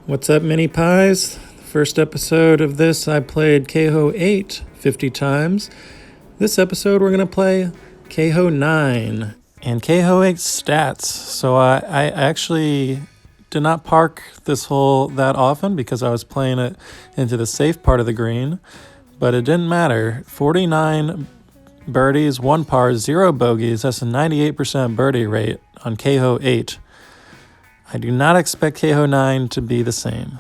What's up, mini pies? First episode of this, I played Kaho 8 50 times. This episode, we're going to play Kaho 9 and Kaho 8 stats. So I actually did not park this hole that often because I was playing it into the safe part of the green, but it didn't matter. 49 birdies, 1 par, 0 bogeys. That's a 98% birdie rate on Kaho 8. I do not expect Kaho 9 to be the same.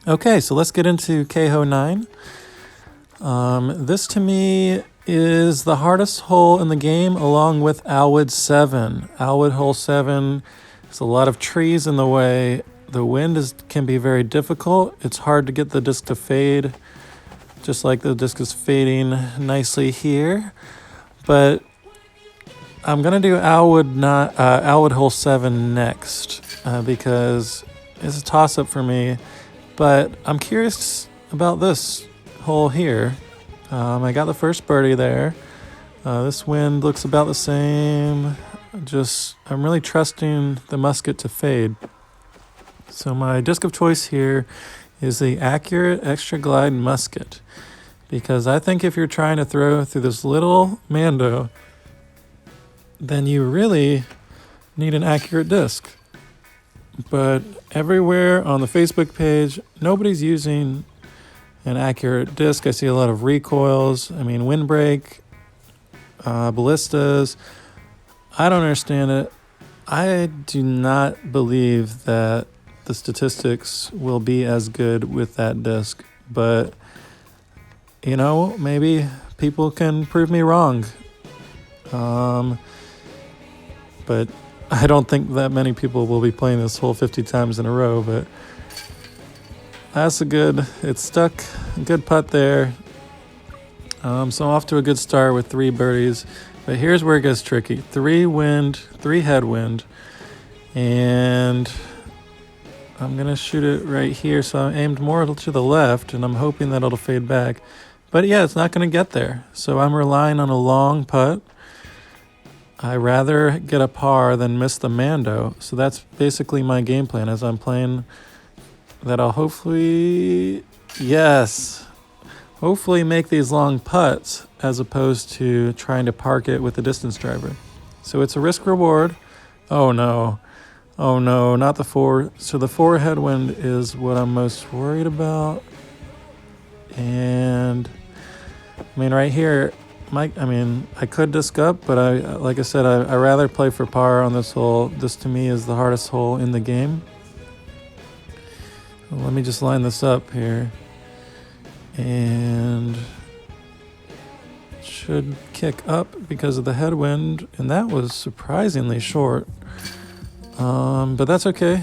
Okay, so let's get into Kaho 9. This to me is the hardest hole in the game along with Owlwood 7. Owlwood hole 7, there's a lot of trees in the way. The wind can be very difficult. It's hard to get the disc to fade, just like the disc is fading nicely here. But I'm going to do Owlwood hole 7 next because it's a toss-up for me. But I'm curious about this hole here. I got the first birdie there. This wind looks about the same. I'm really trusting the musket to fade. So my disc of choice here is the Accurate Extra Glide Musket. Because I think if you're trying to throw through this little Mando, then you really need an accurate disc. But everywhere on the Facebook page, nobody's using an accurate disc. I see a lot of recoils, windbreak, ballistas. I don't understand it. I do not believe that the statistics will be as good with that disc. But, maybe people can prove me wrong. But I don't think that many people will be playing this hole 50 times in a row, but it's stuck, a good putt there. So I'm off to a good start with 3 birdies, but here's where it gets tricky. 3 headwind, and I'm going to shoot it right here. So I'm aimed more to the left, and I'm hoping that it'll fade back. But yeah, it's not going to get there. So I'm relying on a long putt. I rather get a par than miss the Mando. So that's basically my game plan as I'm playing, that I'll hopefully make these long putts as opposed to trying to park it with a distance driver. So it's a risk reward. Oh no, not the 4. So the 4 headwind is what I'm most worried about. And right here, I could disc up, but like I said, I rather play for par on this hole. This to me is the hardest hole in the game. Well, let me just line this up here. And should kick up because of the headwind, and that was surprisingly short. But that's okay.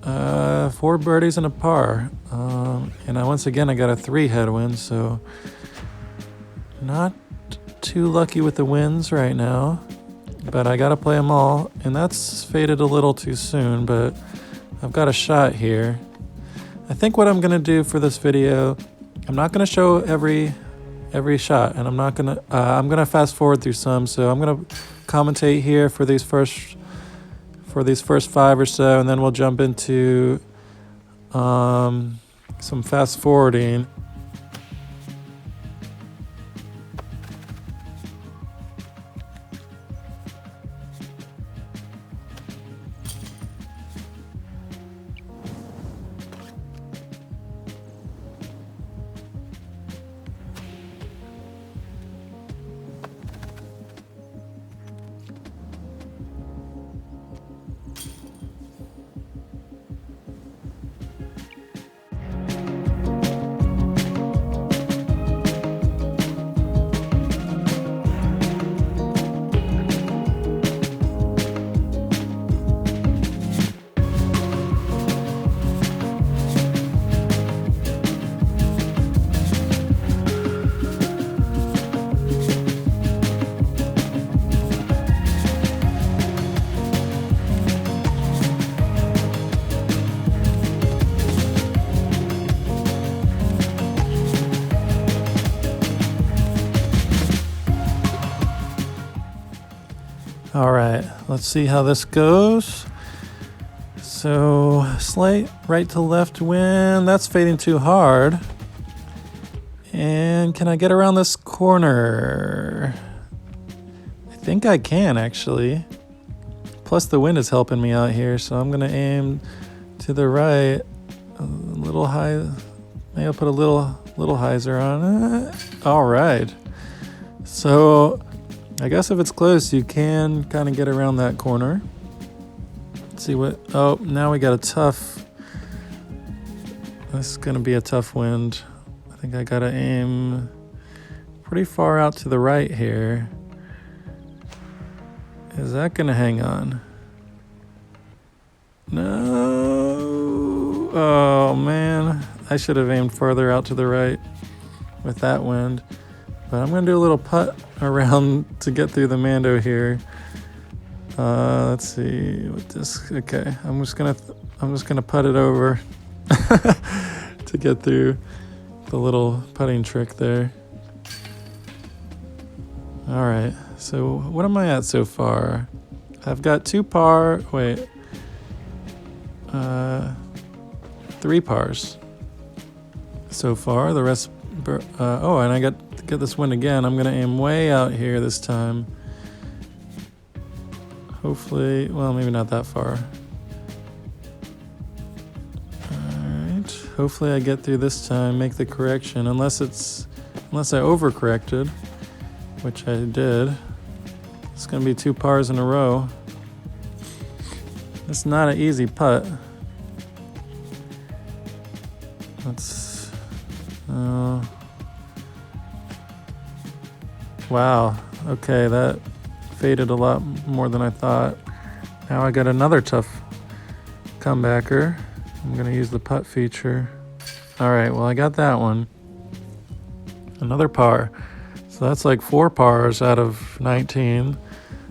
4 birdies and a par. And once again, I got a 3 headwind, so not too lucky with the wins right now, but I gotta play them all, and that's faded a little too soon, but I've got a shot here. I think what I'm gonna do for this video, I'm not gonna show every shot, and I'm gonna fast forward through some. So I'm gonna commentate here for these first 5 or so, and then we'll jump into some fast forwarding. All right, let's see how this goes. So slight right to left wind. That's fading too hard. And can I get around this corner? I think I can actually. Plus the wind is helping me out here, so I'm gonna aim to the right. A little high. Maybe I'll put a little hyzer on it. All right. So I guess if it's close, you can kind of get around that corner. Let's see what. Oh, now we got a tough. This is gonna be a tough wind. I think I gotta aim pretty far out to the right here. Is that gonna hang on? No. Oh man, I should have aimed further out to the right with that wind. But I'm gonna do a little putt around to get through the Mando here. Let's see what this. Okay, I'm just gonna putt it over to get through the little putting trick there. All right, so what am I at so far? I've got 2 par. Wait, 3 pars so far. The rest. Oh, and I get this wind again. I'm gonna aim way out here this time. Hopefully, well, maybe not that far. Alright, hopefully I get through this time, make the correction, unless I overcorrected, which I did. It's gonna be 2 pars in a row. It's not an easy putt. Let's, wow, okay, that faded a lot more than I thought. Now I got another tough comebacker. I'm gonna use the putt feature. All right, well, I got that one. Another par. So that's like 4 pars out of 19.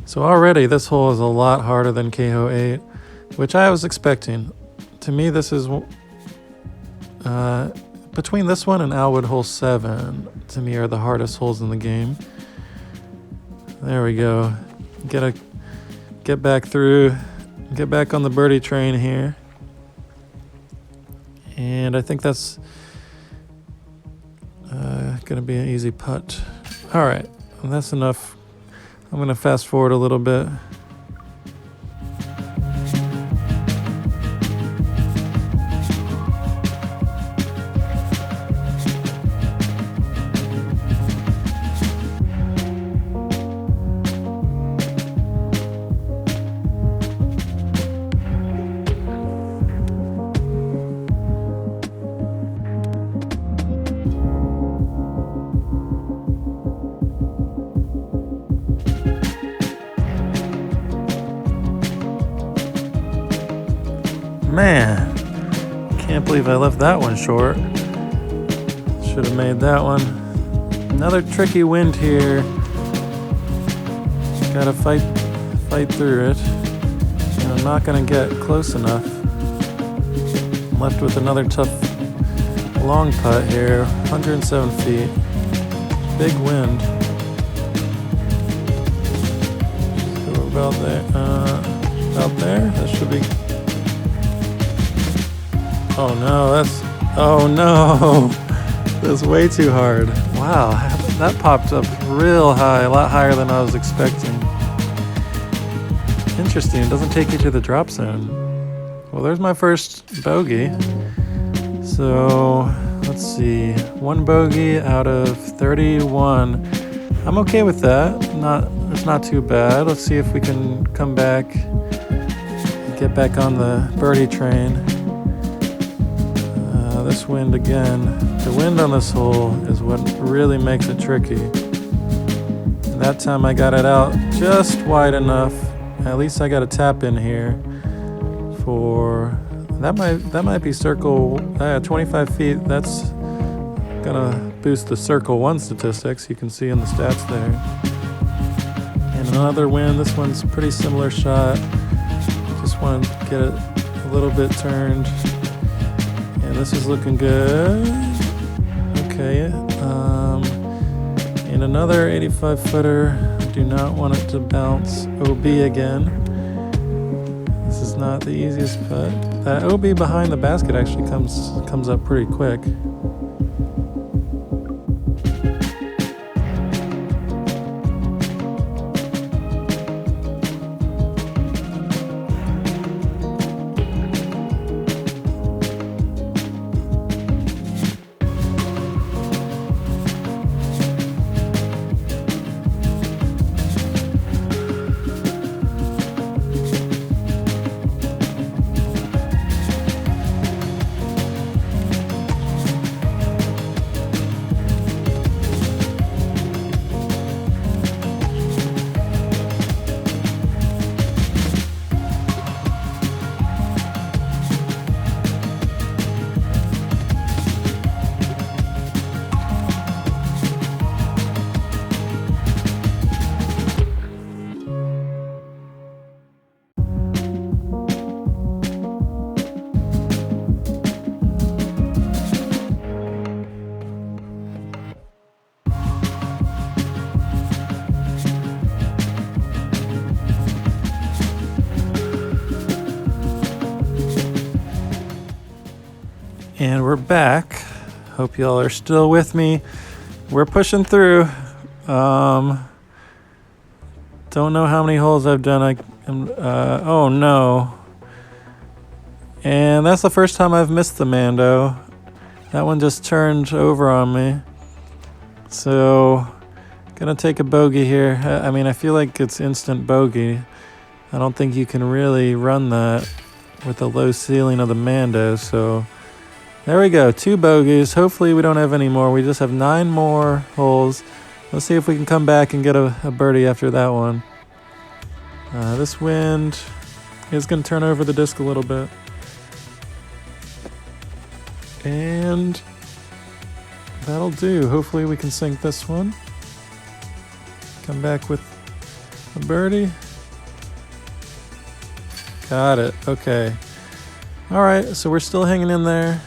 So already this hole is a lot harder than Kaho 8, which I was expecting. To me, this is between this one and Owlwood hole 7, to me, are the hardest holes in the game. There we go. Gotta get back through, get back on the birdie train here. And I think that's gonna be an easy putt. All right, well, that's enough. I'm gonna fast forward a little bit. Man, can't believe I left that one short. Should have made that one. Another tricky wind here. Gotta fight through it. And I'm not gonna get close enough. I'm left with another tough long putt here. 107 feet. Big wind. So we're about there. About there? That should be. Oh no, that's way too hard. Wow, that popped up real high, a lot higher than I was expecting. Interesting, it doesn't take you to the drop zone. Well, there's my first bogey. So, let's see, 1 bogey out of 31. I'm okay with that, it's not too bad. Let's see if we can come back, get back on the birdie train. This wind again. The wind on this hole is what really makes it tricky. And that time I got it out just wide enough. At least I got a tap in here for that might be circle 25 feet. That's gonna boost the circle 1 statistics. You can see in the stats there. And another wind. This one's a pretty similar shot. Just want to get it a little bit turned. And this is looking good. Okay. And another 85 footer. I do not want it to bounce OB again. This is not the easiest putt. That OB behind the basket actually comes up pretty quick. And we're back. Hope y'all are still with me. We're pushing through. Don't know how many holes I've done. Oh no. And that's the first time I've missed the Mando. That one just turned over on me. So, gonna take a bogey here. I mean, I feel like it's instant bogey. I don't think you can really run that with the low ceiling of the Mando, so there we go, 2 bogeys. Hopefully we don't have any more. We just have 9 more holes. Let's see if we can come back and get a birdie after that one. This wind is going to turn over the disc a little bit. And that'll do. Hopefully we can sink this one. Come back with a birdie. Got it. Okay. All right, so we're still hanging in there.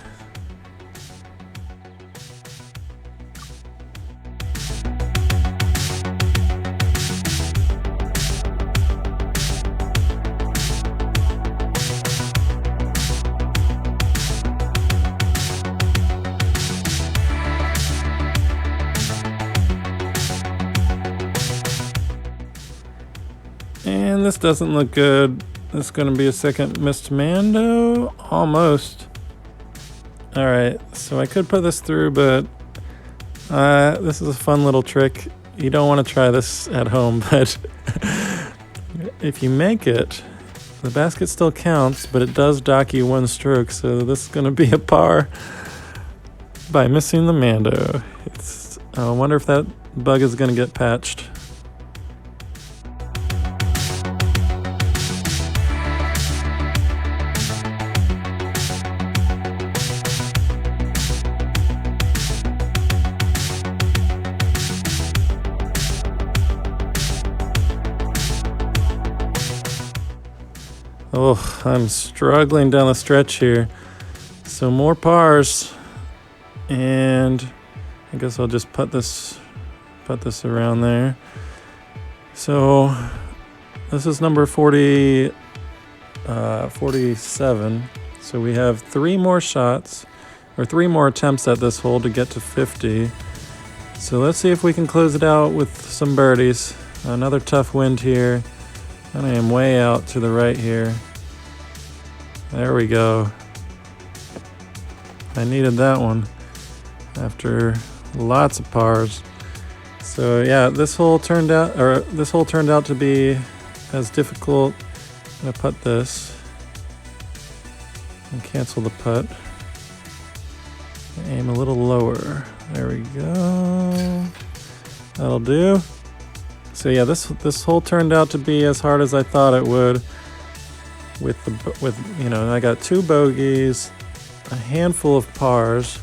And this doesn't look good. This is going to be a second missed Mando. Almost. Alright, so I could put this through, but this is a fun little trick. You don't want to try this at home, but if you make it, the basket still counts, but it does dock you 1 stroke, so this is going to be a par by missing the Mando. I wonder if that bug is going to get patched. Oh, I'm struggling down the stretch here. So more pars, and I guess I'll just put this around there. So this is number 47. So we have 3 more shots, or 3 more attempts at this hole to get to 50. So let's see if we can close it out with some birdies. Another tough wind here. And I am way out to the right here. There we go. I needed that one after lots of pars. So yeah, this hole turned out to be as difficult. I'm gonna putt this and cancel the putt. Aim a little lower. There we go. That'll do. So yeah, this hole turned out to be as hard as I thought it would. With I got 2 bogeys, a handful of pars.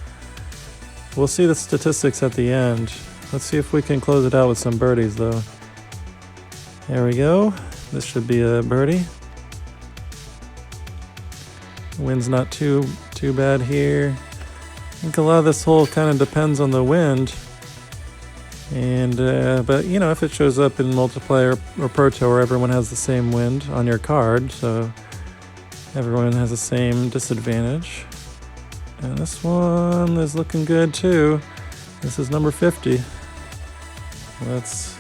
We'll see the statistics at the end. Let's see if we can close it out with some birdies though. There we go. This should be a birdie. Wind's not too bad here. I think a lot of this hole kind of depends on the wind. And but if it shows up in multiplayer or Pro Tour, everyone has the same wind on your card, so Everyone has the same disadvantage. And this one is looking good too. This is number 50. Let's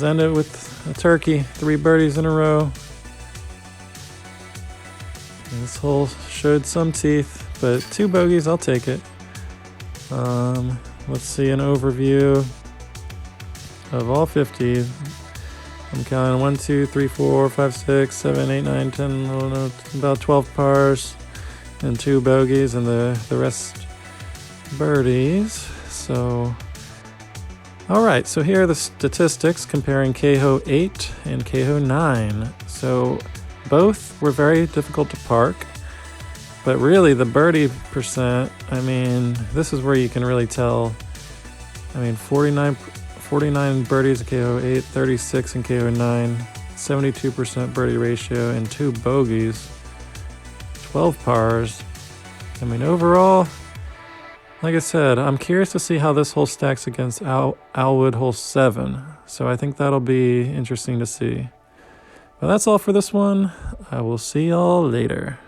end it with a turkey. 3 birdies in a row. And this hole showed some teeth, but 2 bogeys, I'll take it. Let's see an overview of all 50. I'm counting 1, 2, 3, 4, 5, 6, 7, 8, 9, 10, about 12 pars and 2 bogeys, and the rest birdies. So, all right, so here are the statistics comparing Kaho 8 and Kaho 9. So both were very difficult to park, but really the birdie percent, I mean, this is where you can really tell. I mean, 49 birdies in Kaho 8, 36 in Kaho 9, 72% birdie ratio, and 2 bogeys, 12 pars. I mean, overall, like I said, I'm curious to see how this hole stacks against Owlwood hole 7. So I think that'll be interesting to see. But that's all for this one. I will see y'all later.